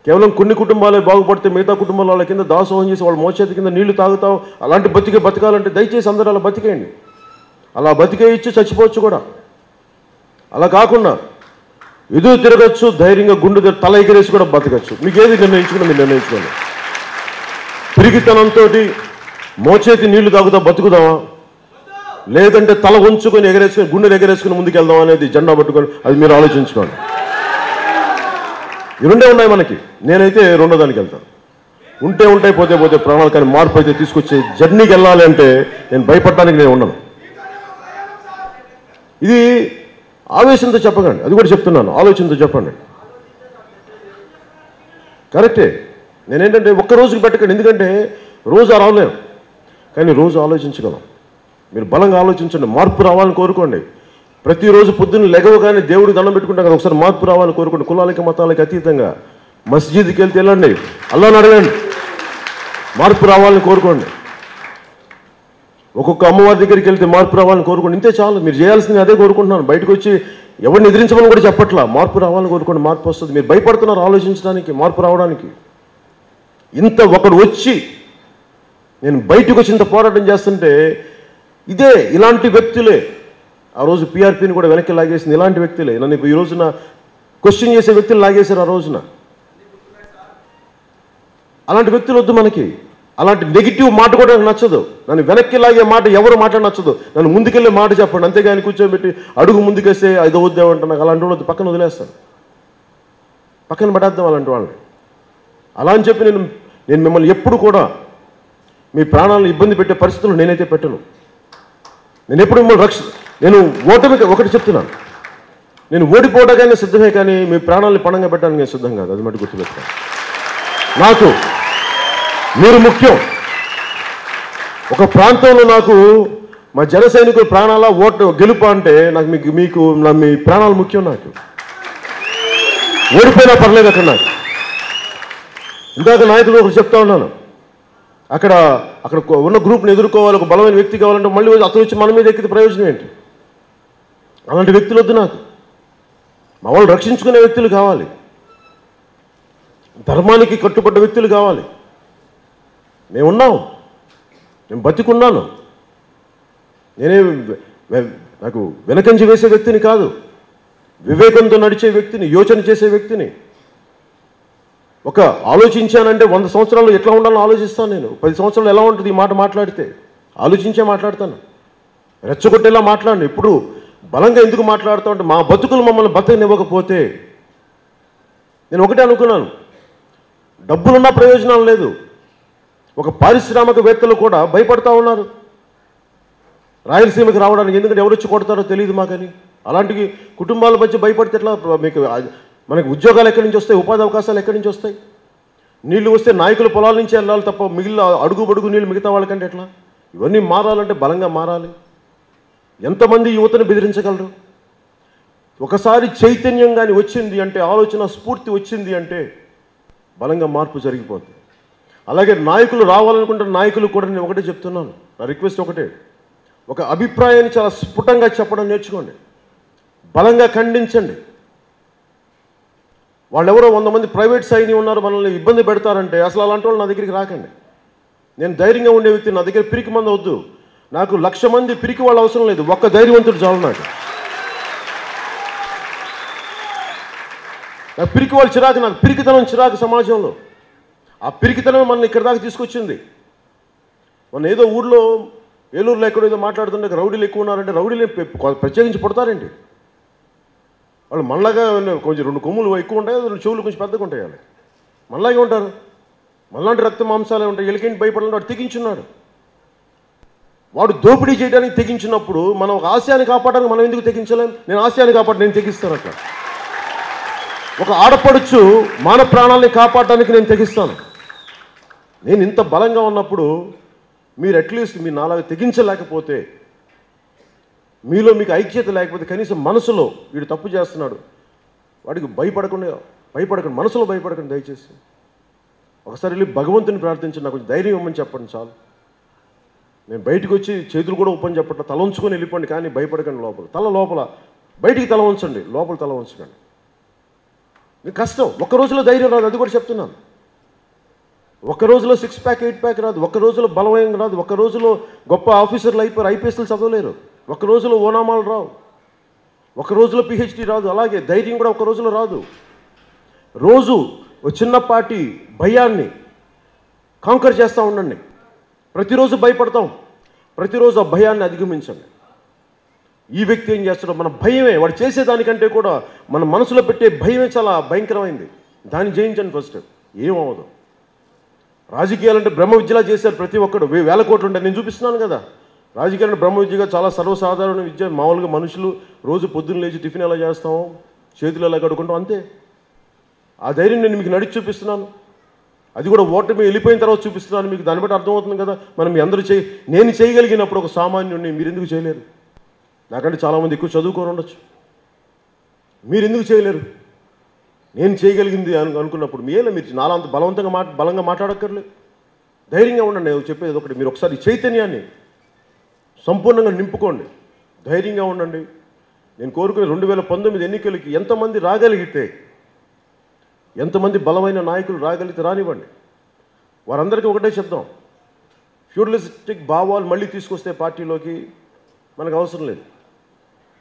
కేవలం కొన్ని కుటుంబాలే బాగుపడితే మిగతా కుటుంబాల వాళ్ళ కింద దాసోహం చేసి వాళ్ళ మోచేతి కింద నీళ్లు తాగుతాం. అలాంటి బతకాలంటే దయచేసి అందరూ అలా బతికేయండి. అలా బతికే ఇచ్చి చచ్చిపోవచ్చు కూడా. అలా కాకుండా ఎదురు తిరగచ్చు, ధైర్యంగా గుండె తల ఎగిరేసి కూడా బతకచ్చు. మీకు ఏది నిర్ణయించుకున్నా మీరు నిర్ణయించుకోండి. పిరిగితనంతో మోచేతి నీళ్లు తాగుతా బతుకుదామా, లేదంటే తల ఉంచుకొని ఎగరేసుకొని గుండెలు ఎగరేసుకుని ముందుకెళ్దాం అనేది జెండా పట్టుకొని అది మీరు ఆలోచించుకోండి. ఈ రెండే ఉన్నాయి మనకి. నేనైతే రెండో దానికి వెళ్తాను. ఉంటాయి పోతే ప్రాణాలు. కానీ మార్పు అయితే తీసుకొచ్చే జర్నీకి వెళ్ళాలి అంటే నేను భయపడటానికి నేను ఉండను. ఇది ఆవేశంతో చెప్పకండి, అది కూడా చెప్తున్నాను, ఆలోచనతో చెప్పండి. కరెక్టే. నేనేంటంటే ఒక్క రోజుకి పెట్టకండి, ఎందుకంటే రోజు రాలేం, కానీ రోజు ఆలోచించగలం. మీరు బలంగా ఆలోచించండి. మార్పు రావాలని కోరుకోండి. ప్రతిరోజు పొద్దున్న లెగవగానే దేవుడికి దండం పెట్టుకుంటాం కదా, ఒకసారి మార్పు రావాలని కోరుకోండి. కులాలకి మతాలకి అతీతంగా మస్జిద్కి వెళ్తే వెళ్ళండి, అల్లాహ్ని అడగండి, మార్పు రావాలని కోరుకోండి. ఒక్కొక్క అమ్మవారి దగ్గరికి వెళ్తే మార్పు రావాలని కోరుకోండి. ఇంతే చాలు. మీరు చేయాల్సింది అదే కోరుకుంటున్నాను. బయటకు వచ్చి ఎవరిని ఎదిరించమని కూడా చెప్పట్లా. మార్పు రావాలని కోరుకోండి, మార్పు వస్తుంది. మీరు భయపడుతున్నారు ఆలోచించడానికి, మార్పు రావడానికి. ఇంత ఒకడు వచ్చి నేను బయటకు వచ్చి ఇంత పోరాటం చేస్తుంటే ఇలాంటి వ్యక్తులే ఆ రోజు పిఆర్పిని కూడా వెనక్కి లాగేసింది. ఇలాంటి వ్యక్తులే నన్ను ఈ రోజున క్వశ్చన్ చేసే వ్యక్తులు లాగేశారు ఆ రోజున. అలాంటి వ్యక్తులు వద్దు మనకి. అలాంటి నెగిటివ్ మాట కూడా నాకు నచ్చదు. నన్ను వెనక్కి లాగే మాట ఎవరు మాట నచ్చదు. నన్ను ముందుకెళ్ళే మాట చెప్పండి, అంతేగాని కూర్చోబెట్టి అడుగు ముందుకేస్తే అది వద్దామంటే నాకు అలాంటి వాళ్ళు పక్కన వదిలేస్తాను, పక్కన పడేద్దాం అలాంటి వాళ్ళని. అలా అని చెప్పి నేను మిమ్మల్ని ఎప్పుడు కూడా మీ ప్రాణాలను ఇబ్బంది పెట్టే పరిస్థితులు నేనైతే పెట్టను. నేను ఎప్పుడు మిమ్మల్ని నేను ఓటమి ఒకటి చెప్తున్నాను, నేను ఓడిపోవడానికైనా సిద్ధమే, కానీ మీ ప్రాణాలను పణంగా పెట్టడానికి నేను సిద్ధం కాదు. అది మటు గుర్తుపెట్టాను. నాకు మీరు ముఖ్యం. ఒక ప్రాంతంలో నాకు మా జన సైనికుల ప్రాణాల గెలుపు అంటే నాకు మీకు మీ ప్రాణాలు ముఖ్యం. నాకు ఓడిపోయినా పర్లేదు అక్కడ. నాకు ఇందాక నాయకులు ఒకరు చెప్తా ఉన్నాను, అక్కడ ఉన్న గ్రూప్ని ఎదుర్కోవాలి, ఒక బలమైన వ్యక్తి కావాలంటే మళ్ళీ అతను వచ్చి మన మీద ఎక్కితే ప్రయోజనం ఏంటి? అలాంటి వ్యక్తులు వద్దు నాకు. మా వాళ్ళు రక్షించుకునే వ్యక్తులు కావాలి, ధర్మానికి కట్టుబడ్డ వ్యక్తులు కావాలి. మేమున్నాం, నేను బతికున్నాను. నేనే నాకు వెనకంజి వేసే వ్యక్తిని కాదు, వివేకంతో నడిచే వ్యక్తిని, యోచన చేసే వ్యక్తిని. ఒక ఆలోచించానంటే 100 సంవత్సరాలు ఎట్లా ఉండాలని ఆలోచిస్తాను. నేను 10 సంవత్సరాలు ఎలా ఉంటుంది ఈ మాట మాట్లాడితే ఆలోచించే మాట్లాడతాను. రెచ్చగొట్టేలా మాట్లాడను. ఇప్పుడు బలంగా ఎందుకు మాట్లాడుతూ అంటే మా బతుకులు మమ్మల్ని బతకనివ్వకపోతే నేను ఒకటే అనుకున్నాను, డబ్బులున్న ప్రయోజనం లేదు. ఒక పారిశ్రామికవేత్తలు కూడా భయపడతా ఉన్నారు రాయలసీమకి రావడానికి. ఎందుకంటే ఎవరు వచ్చి కొడతారో తెలియదు మాకని. అలాంటి కుటుంబాల మధ్య భయపడితే ఎట్లా? మీకు మనకి ఉద్యోగాలు ఎక్కడి నుంచి వస్తాయి? ఉపాధి అవకాశాలు ఎక్కడి నుంచి వస్తాయి? నీళ్లు వస్తే నాయకుల పొలాల నుంచి వెళ్ళాలి తప్ప మిగిలిన అడుగు నీళ్ళు మిగతా వాళ్ళకంటే ఎట్లా? ఇవన్నీ మారాలంటే బలంగా మారాలి. ఎంతమంది యువతను బెదిరించగలరు? ఒకసారి చైతన్యం కానీ వచ్చింది అంటే, ఆలోచన స్ఫూర్తి వచ్చింది అంటే బలంగా మార్పు జరిగిపోతుంది. అలాగే నాయకులు రావాలనుకుంటున్న నాయకులు కూడా నేను ఒకటే చెప్తున్నాను, నా రిక్వెస్ట్ ఒకటే, ఒక అభిప్రాయాన్ని చాలా స్ఫుటంగా చెప్పడం నేర్చుకోండి, బలంగా ఖండించండి. వాళ్ళెవరో 100 మంది ప్రైవేట్ సైని ఉన్నారు మనల్ని ఇబ్బంది పెడతారంటే అసలు అలాంటి వాళ్ళు నా దగ్గరికి రాకండి. నేను ధైర్యంగా ఉండే వ్యక్తి, నా దగ్గర పిరికి మంది వద్దు. నాకు 1,00,000 మంది పిరికి వాళ్ళు అవసరం లేదు, ఒక్క ధైర్యవంతుడు చాలు నాకు. నాకు పిరికి వాళ్ళు చిరాకు, నాకు పిరికితనం చిరాకు సమాజంలో. ఆ పిరికితనం మన ఇక్కడ దాకా తీసుకొచ్చింది. మన ఏదో ఊళ్ళో ఏలూరులో ఎక్కడో ఏదో మాట్లాడుతుంటే రౌడీలు ఎక్కువ ఉన్నారంటే రౌడీలు ప్రత్యేకించి పుడతారండి. వాళ్ళు మనలాగా కొంచెం 2 కొమ్ములు ఎక్కువ ఉంటాయి, 2 చెవులు కొంచెం పెద్దగా ఉంటాయి. వాళ్ళు మనలాగే ఉంటారు, మనలాంటి రక్త మాంసాలే ఉంటాయి. ఎలికేంటి భయపడాలని వాడు తెగించున్నాడు. వాడు దోపిడీ చేయడానికి తెగించినప్పుడు మనం ఒక ఆశయాన్ని కాపాడడానికి మనం ఎందుకు తెగించలేం? నేను ఆశయాన్ని కాపాడు, నేను తెగిస్తాను. అట్లా ఒక ఆడపడుచు మాన ప్రాణాలని కాపాడడానికి నేను తెగిస్తాను. నేను ఇంత బలంగా ఉన్నప్పుడు మీరు అట్లీస్ట్ మీరు నాలాగా తెగించలేకపోతే, మీలో మీకు ఐక్యత లేకపోతే, కనీసం మనసులో వీడు తప్పు చేస్తున్నాడు వాడికి భయపడకండి, మనసులో భయపడకండి దయచేసి. ఒకసారి వెళ్ళి భగవంతుని ప్రార్థించి నాకు కొంచెం ధైర్యం ఇవ్వమని చెప్పండి చాలు. నేను బయటకు వచ్చి చేతులు కూడా ఒప్పని చెప్పట్ల, తల ఉంచుకొని వెళ్ళిపోండి, కానీ భయపడకండి. లోపల బయటికి తల ఉంచండి, లోపల తల ఉంచకండి. మీకు కష్టం, ఒక్క రోజులో ధైర్యం రాదు, అది కూడా చెప్తున్నాను. ఒక్క రోజులో 6 ప్యాక్ 8 ప్యాక్ రాదు, ఒక్క రోజులో బలమైన రాదు, ఒక్క రోజులో గొప్ప ఆఫీసర్లు అయిపోయారు, ఐపీఎస్లు చదవలేరు, ఒక్క రోజులో ఓనామాలు రావు, ఒక రోజులో పిహెచ్డి రాదు. అలాగే ధైర్యం కూడా ఒక రోజులో రాదు. రోజు ఒక చిన్నపాటి భయాన్ని కాంకర్ చేస్తూ ఉండండి. ప్రతిరోజు భయపడతాం, ప్రతిరోజు ఆ భయాన్ని అధిగమించండి. ఈ వ్యక్తి ఏం చేస్తాడో మన భయమే, వాడు చేసేదానికంటే కూడా మన మనసులో పెట్టే భయమే చాలా భయంకరమైంది. దాన్ని జయించండి ఫస్ట్, ఏమవదు. రాజకీయాలంటే బ్రహ్మ విద్యలా చేశారు ప్రతి ఒక్కడు, 1000 కోట్లు ఉంటాయి. నేను చూపిస్తున్నాను కదా, రాజకీయాలంటే బ్రహ్మ విద్యగా చాలా సర్వసాధారణ విద్య. మామూలుగా మనుషులు రోజు పొద్దున్న లేచి టిఫిన్ ఎలా చేస్తాము, చేతులు ఎలా కడుకుంటాం, అంతే. ఆ ధైర్యం నేను మీకు నడిచి చూపిస్తున్నాను, అది కూడా ఓటమి వెళ్ళిపోయిన తర్వాత చూపిస్తున్నాను మీకు. దాన్ని బట్టి అర్థమవుతుంది కదా, మనం మీ అందరూ నేను చేయగలిగినప్పుడు ఒక సామాన్యుడిని మీరు ఎందుకు చేయలేరు? నాకంటే చాలామంది ఎక్కువ చదువుకొని ఉండొచ్చు, మీరు ఎందుకు చేయలేరు? నేను చేయగలిగింది అనుకున్నప్పుడు మీరు నాలా అంత బలంగా మాట్లాడక్కర్లేదు, ధైర్యంగా ఉండండి. నేను చెప్పేది ఒకటి, మీరు ఒకసారి చైతన్యాన్ని సంపూర్ణంగా నింపుకోండి, ధైర్యంగా ఉండండి. నేను కోరుకునే 2019 ఎన్నికలకి ఎంతమంది రాగలిగితే, ఎంతమంది బలమైన నాయకులు రాగలిగితే రానివ్వండి. వారందరికీ ఒకటే చెప్దాం, ఫ్యూడలిస్టిక్ భావాలు మళ్ళీ తీసుకొస్తే పార్టీలోకి మనకు అవసరం లేదు.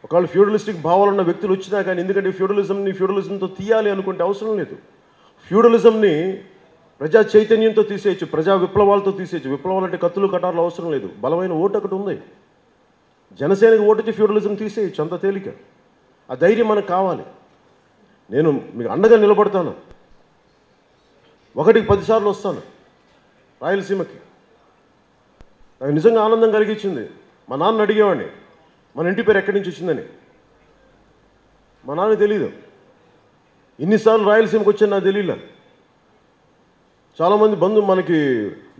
ఒకవేళ ఫ్యూడలిస్టిక్ భావాలు ఉన్న వ్యక్తులు వచ్చినా కానీ, ఎందుకంటే ఫ్యూడలిజంతో తీయాలి అనుకుంటే అవసరం లేదు. ఫ్యూడలిజంని ప్రజా చైతన్యంతో తీసేయచ్చు, ప్రజా విప్లవాలతో తీసేయచ్చు. విప్లవాలు అంటే కత్తులు కటార్లు అవసరం లేదు, బలమైన ఓటు ఒకటి ఉంది. జనసేనకి ఓటుకి ఫ్యూడలిజం తీసేయచ్చు, అంత తేలిక. ఆ ధైర్యం మనకు కావాలి. నేను మీకు అండగా నిలబడతాను, 1కి 10 సార్లు వస్తాను రాయలసీమకి. నాకు నిజంగా ఆనందం కలిగించింది. మా నాన్న అడిగేవాడిని మన ఇంటి పేరు ఎక్కడి నుంచి వచ్చిందని, మా నాన్న తెలీదు. ఇన్నిసార్లు రాయలసీమకి వచ్చాను నాకు తెలియలే. చాలామంది మనకి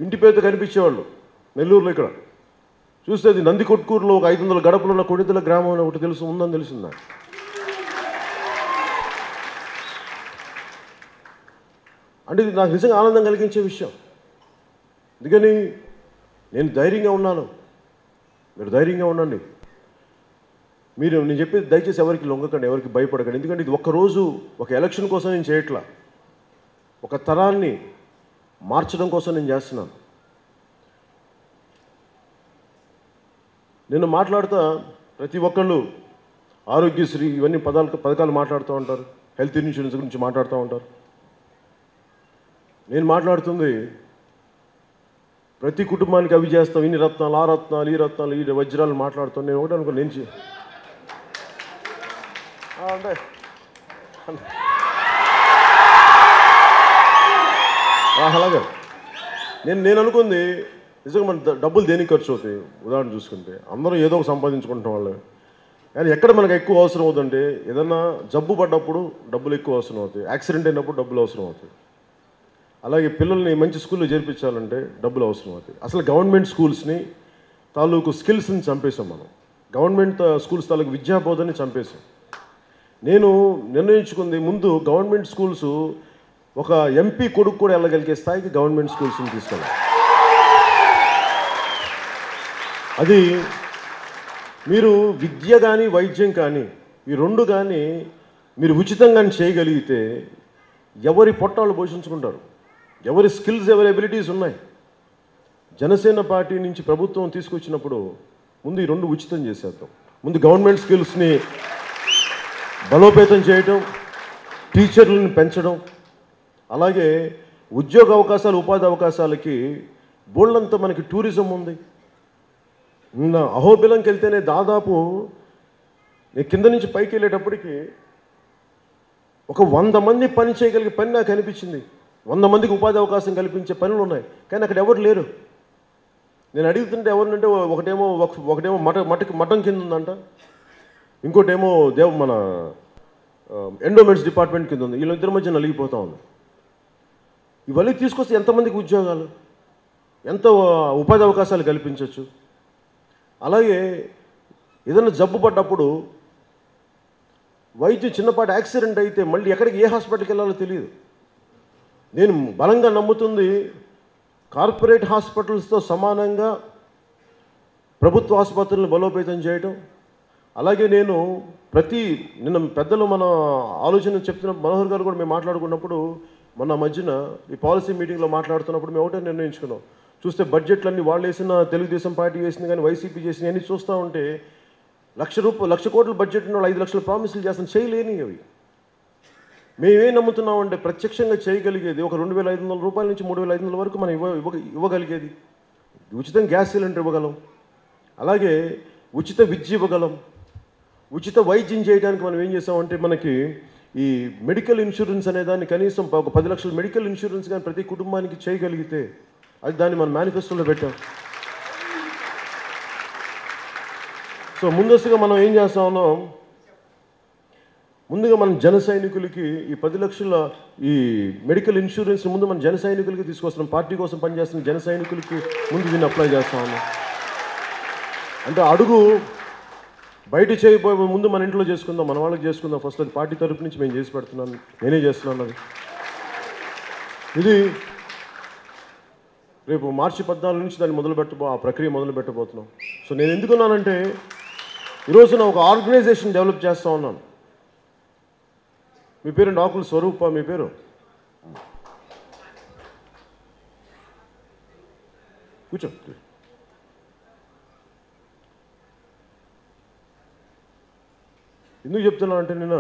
ఇంటి పేరుతో కనిపించేవాళ్ళు నెల్లూరులో. ఇక్కడ చూస్తే అది నందికొట్కూరులో ఒక 500 గడపలు ఉన్న కొడిదల గ్రామం అని ఒకటి ఉందని తెలిసింది నాకు. అంటే ఇది నాకు నిజంగా ఆనందం కలిగించే విషయం. అందుకని నేను ధైర్యంగా ఉన్నాను, మీరు ధైర్యంగా ఉండండి. నేను చెప్పేది దయచేసి ఎవరికి లొంగకండి, ఎవరికి భయపడకండి. ఎందుకంటే ఇది ఒక్కరోజు ఒక ఎలక్షన్ కోసం నేను చేయట్లా, ఒక తరాన్ని మార్చడం కోసం నేను చేస్తున్నాను. నేను మాట్లాడుతా ప్రతి ఒక్కళ్ళు ఆరోగ్యశ్రీ ఇవన్నీ పథకాలు మాట్లాడుతూ ఉంటారు, హెల్త్ ఇన్సూరెన్స్ గురించి మాట్లాడుతూ ఉంటారు. నేను మాట్లాడుతుంది ప్రతి కుటుంబానికి అవి చేస్తాం, ఇన్ని రత్నాలు, ఆ రత్నాలు, ఈ రత్నాలు, ఈ వజ్రాలు మాట్లాడుతాను. నేను ఒకటి అనుకో నేను అంటే అలాగే నేను అనుకుంది నిజంగా మన డబ్బులు దేనికి ఖర్చు అవుతాయి. ఉదాహరణ చూసుకుంటే అందరూ ఏదో ఒక సంపాదించుకుంటాం వాళ్ళు, కానీ ఎక్కడ మనకు ఎక్కువ అవసరం అవుతుందంటే ఏదన్నా జబ్బు పడ్డప్పుడు డబ్బులు ఎక్కువ అవసరం అవుతాయి, యాక్సిడెంట్ అయినప్పుడు డబ్బులు అవసరం అవుతాయి. అలాగే పిల్లల్ని మంచి స్కూల్లో చేర్పించాలంటే డబ్బులు అవసరం అవుతాయి. అసలు గవర్నమెంట్ స్కూల్స్ని తాలూకు స్కిల్స్ని చంపేశాం మనం. గవర్నమెంట్ స్కూల్స్ తాలూకు విద్యాబోధని చంపేశాం. నేను నిర్ణయించుకుంది ముందు గవర్నమెంట్ స్కూల్స్ ఒక ఎంపీ కొడుకు కూడా వెళ్ళగలిగే స్థాయికి గవర్నమెంట్ స్కూల్స్ని తీసుకెళ్ళాలి. అది మీరు విద్య కానీ వైద్యం కానీ ఈ రెండు కానీ మీరు ఉచితంగా చేయగలిగితే ఎవరి పొట్టాలు పోషించుకుంటారు, ఎవరి స్కిల్స్ ఎవరి ఎబిలిటీస్ ఉన్నాయి. జనసేన పార్టీ నుంచి ప్రభుత్వం తీసుకొచ్చినప్పుడు ముందు ఈ రెండు ఉచితం చేసేద్దాం. ముందు గవర్నమెంట్ స్కిల్స్ని బలోపేతం చేయటం, టీచర్లను పెంచడం, అలాగే ఉద్యోగ అవకాశాలు, ఉపాధి అవకాశాలకి బోళ్ళంతా మనకి టూరిజం ఉంది. నిన్న అహోబిలంకి వెళ్తేనే దాదాపు నేను కింద నుంచి పైకి వెళ్ళేటప్పటికి ఒక 100 మంది పని చేయగలిగే పని నాకు అనిపించింది. 100 మందికి ఉపాధి అవకాశం కల్పించే పనులు ఉన్నాయి, కానీ అక్కడ ఎవరు లేరు. నేను అడుగుతుంటే ఎవరినంటే ఒకటేమో మఠం కింద ఉందంట, ఇంకోటేమో మన ఎండోమెంట్స్ డిపార్ట్మెంట్ కింద ఉంది. వీళ్ళిద్దరి మధ్య నలిగిపోతూ ఉంది. ఇవన్నీ తీసుకొస్తే ఎంతమందికి ఉద్యోగాలు, ఎంత ఉపాధి అవకాశాలు కల్పించవచ్చు. అలాగే ఏదైనా జబ్బు పడ్డప్పుడు వైద్యం చిన్నపాటి యాక్సిడెంట్ అయితే మళ్ళీ ఎక్కడికి ఏ హాస్పిటల్కి వెళ్ళాలో తెలియదు. నేను బలంగా నమ్ముతుంది కార్పొరేట్ హాస్పిటల్స్తో సమానంగా ప్రభుత్వ ఆసుపత్రులను బలోపేతం చేయటం. అలాగే నేను నిన్న పెద్దలు మన ఆలోచన చెప్తున్న మనోహర్ గారు కూడా మేము మాట్లాడుకున్నప్పుడు మొన్న మధ్యన ఈ పాలసీ మీటింగ్లో మాట్లాడుతున్నప్పుడు మేము ఒకటే నిర్ణయించుకున్నాం. చూస్తే బడ్జెట్లన్నీ వాళ్ళు వేసిన, తెలుగుదేశం పార్టీ వేసింది కానీ వైసీపీ చేసిన అన్నీ చూస్తూ ఉంటే 1,00,000 కోట్ల బడ్జెట్ ఉన్న వాళ్ళు 5 లక్షల ప్రామిసులు చేస్తాను, చేయలేని అవి. మేమేం నమ్ముతున్నామంటే ప్రత్యక్షంగా చేయగలిగేది ఒక 2,500 రూపాయల నుంచి 3,500 వరకు మనం ఇవ్వగలిగేది. ఉచితం గ్యాస్ సిలిండర్ ఇవ్వగలం, అలాగే ఉచిత విద్య ఇవ్వగలం. ఉచిత వైద్యం చేయడానికి మనం ఏం చేసామంటే మనకి ఈ మెడికల్ ఇన్సూరెన్స్ అనే దాన్ని కనీసం ఒక 10 లక్షల మెడికల్ ఇన్సూరెన్స్ కానీ ప్రతి కుటుంబానికి చేయగలిగితే అది దాన్ని మన మేనిఫెస్టోలో పెట్టాం. సో ముందస్తుగా మనం ఏం చేస్తా ఉన్నాం, ముందుగా మనం జన సైనికులకి ఈ 10 లక్షల ఈ మెడికల్ ఇన్సూరెన్స్ ముందు మన జన సైనికులకి తీసుకొస్తున్నాం. పార్టీ కోసం పనిచేస్తున్న జన సైనికులకి ముందు దీన్ని అప్లై చేస్తా ఉన్నాం. అంటే అడుగు బయట చేయబోయే ముందు మన ఇంట్లో చేసుకుందాం, మన వాళ్ళకి చేసుకుందాం ఫస్ట్. అది పార్టీ తరపు నుంచి మేము చేసి పెడుతున్నాను, నేనే చేస్తున్నాను. అది ఇది రేపు మార్చి 14 నుంచి దాన్ని ఆ ప్రక్రియ మొదలు పెట్టబోతున్నాం. సో నేను ఎందుకున్నానంటే ఈరోజు నా ఒక ఆర్గనైజేషన్ డెవలప్ చేస్తూ ఉన్నాను. మీ పేరు డాకుల స్వరూప, మీ పేరు కూర్చో. ఎందుకు చెప్తున్నా అంటే నేను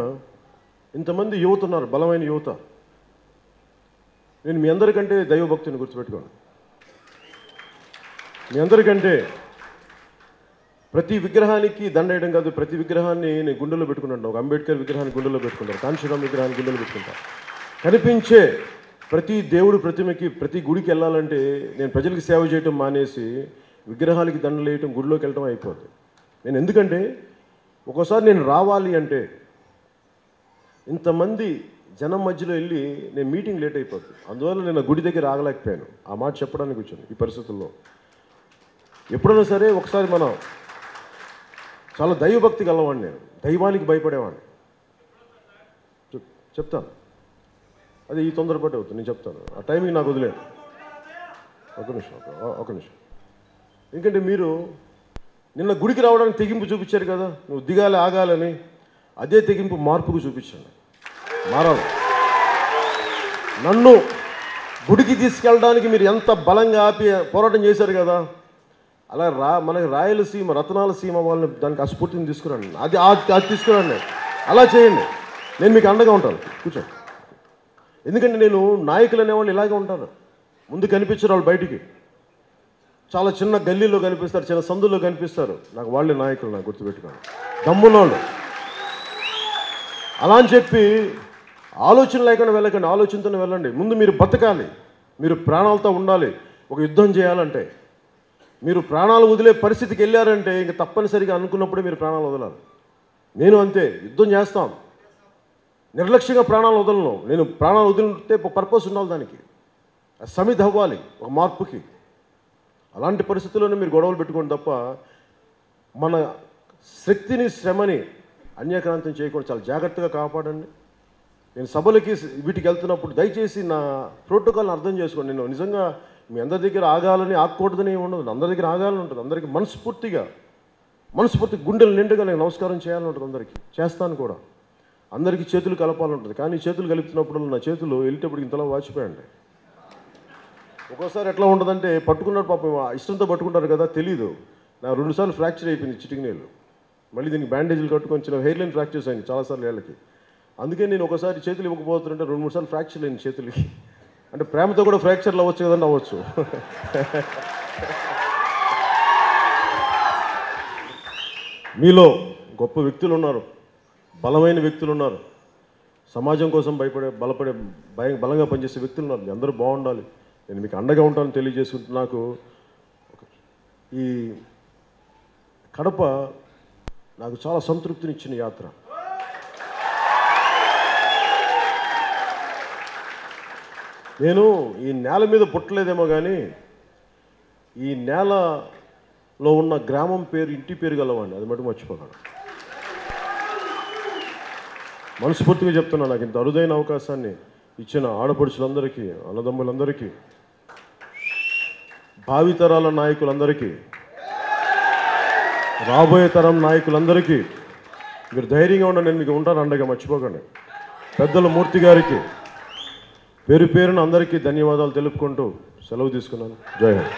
ఇంతమంది యువత ఉన్నారు, బలమైన యువత. నేను మీ అందరికంటే దైవభక్తిని గుర్తుపెట్టుకోను. మీ అందరికంటే ప్రతి విగ్రహానికి దండ వేయడం కాదు, ప్రతి విగ్రహాన్ని నేను గుండెలో పెట్టుకుంటాను. ఒక అంబేద్కర్ విగ్రహాన్ని గుండెలో పెట్టుకుంటాను, కాంశీరామ్ విగ్రహాన్ని గుండెలో పెట్టుకుంటాను. కనిపించే ప్రతి దేవుడు ప్రతిమకి, ప్రతి గుడికి వెళ్ళాలంటే నేను ప్రజలకు సేవ చేయటం మానేసి విగ్రహాలకి దండలు వేయటం, గుడిలోకి వెళ్ళటం అయిపోతుంది. నేను ఎందుకంటే ఒక్కోసారి నేను రావాలి అంటే ఇంతమంది జనం మధ్యలో వెళ్ళి నేను మీటింగ్ లేట్ అయిపోతుంది. అందువల్ల నేను గుడి దగ్గర ఆగలేకపోయాను. ఆ మాట చెప్పడానికి వచ్చాను ఈ పరిస్థితుల్లో. ఎప్పుడైనా సరే ఒకసారి మనం చాలా దైవభక్తి గలవాడిని, నేను దైవానికి భయపడేవాడిని. చెప్తాను, అది ఈ తొందరపాటు అవుతుంది, నేను చెప్తాను. ఆ టైమింగ్ నాకు వదిలేదు. ఒక నిమిషం. ఎందుకంటే మీరు నిన్న గుడికి రావడానికి తెగింపు చూపించారు కదా, నువ్వు దిగాలి ఆగాలని. అదే తెగింపు మార్పుకు చూపించాను. మారాలి. నన్ను గుడికి తీసుకెళ్ళడానికి మీరు ఎంత బలంగా ఆపి పోరాటం చేశారు కదా, అలా మనకి రాయలసీమ రతనాల సీమ వాళ్ళని దానికి ఆ స్ఫూర్తిని తీసుకురండి, అది అది తీసుకురండి, అలా చేయండి. నేను మీకు అండగా ఉంటాను, కూర్చోండి. ఎందుకంటే నేను నాయకులు అనేవాళ్ళు ఇలాగే ఉంటారు, ముందు కనిపించరు వాళ్ళు బయటికి, చాలా చిన్న గల్లీలో కనిపిస్తారు, చిన్న సందుల్లో కనిపిస్తారు, నాకు వాళ్ళే నాయకులు, నాకు గుర్తుపెట్టుకోండి, దమ్మున్నోళ్ళు. అలా అని చెప్పి ఆలోచన లేకుండా వెళ్ళకండి, ఆలోచనతోనే వెళ్ళండి. ముందు మీరు బతకాలి, మీరు ప్రాణాలతో ఉండాలి. ఒక యుద్ధం చేయాలంటే మీరు ప్రాణాలు వదిలే పరిస్థితికి వెళ్ళారంటే ఇంక తప్పనిసరిగా అనుకున్నప్పుడే మీరు ప్రాణాలు వదలాలి. నేను అంతే, యుద్ధం చేస్తాం, నిర్లక్ష్యంగా ప్రాణాలు వదలను. నేను ప్రాణాలు వదిలితే ఒక పర్పస్ ఉండాలి, దానికి సమిధ అవ్వాలి ఒక మార్పుకి. అలాంటి పరిస్థితుల్లోనే మీరు గొడవలు పెట్టుకోండి తప్ప మన శక్తిని శ్రమని అన్యాక్రాంతం చేయకుండా చాలా జాగ్రత్తగా కాపాడండి. నేను సభలకి వీటికి వెళ్తున్నప్పుడు దయచేసి నా ప్రోటోకాల్ని అర్థం చేసుకోండి. నేను నిజంగా మీ అందరి దగ్గర ఆగాలని ఆగకూడదని ఉండదు, అందరి దగ్గర ఆగాలని ఉంటుంది. అందరికీ మనస్ఫూర్తిగా గుండెలు నిండుగా నేను నమస్కారం చేయాలని ఉంటుంది, అందరికీ చేస్తాను కూడా. అందరికీ చేతులు కలపాలంటుంది, కానీ చేతులు కలుపుతున్నప్పుడు నా చేతులు వెళ్ళేటప్పుడు ఇంతలా వాచిపోయండి. ఒక్కోసారి ఎట్లా ఉంటుందంటే పట్టుకున్నాడు పాపం, ఇష్టంతో పట్టుకుంటారు కదా, తెలీదు. నా 2 సార్లు ఫ్రాక్చర్ అయిపోయింది చిటికినీళ్ళు, మళ్ళీ దీనికి బ్యాండేజీలు కట్టుకొని చిన్న హెయిర్ లైన్ ఫ్రాక్చర్స్ అయింది చాలాసార్లు ఏళ్ళకి. అందుకే నేను ఒకసారి చేతులు ఇవ్వకపోతుంటే 2-3 సార్లు ఫ్రాక్చర్ అయింది చేతులకి. అంటే ప్రేమతో కూడా ఫ్రాక్చర్లు అవ్వచ్చు కదండి, అవ్వచ్చు. మీలో గొప్ప వ్యక్తులు ఉన్నారు, బలమైన వ్యక్తులు ఉన్నారు, సమాజం కోసం బలంగా పనిచేసే వ్యక్తులు ఉన్నారు. మీ అందరూ బాగుండాలి, నేను మీకు అండగా ఉంటానని తెలియజేసుకుంటూ, నాకు ఈ కడప నాకు చాలా సంతృప్తినిచ్చిన యాత్ర. నేను ఈ నేల మీద పుట్టలేదేమో కానీ ఈ నేలలో ఉన్న గ్రామం పేరు, ఇంటి పేరు గలవాడిని, అది మటుకు మర్చిపోగలను. మనస్ఫూర్తిగా చెప్తున్నా, నాకు ఇంత అరుదైన అవకాశాన్ని ఇచ్చిన ఆడపడుచులందరికీ, అన్నదమ్ములందరికీ, భావితరాల నాయకులందరికీ, రాబోయే తరం నాయకులందరికీ మీరు ధైర్యంగా ఉండండి, నేను మీకు ఉంటాను అండగా, మర్చిపోకండి. పెద్దల మూర్తి గారికి పేరు పేరున అందరికీ ధన్యవాదాలు తెలుపుకుంటూ సెలవు తీసుకున్నాను. జై హింద్.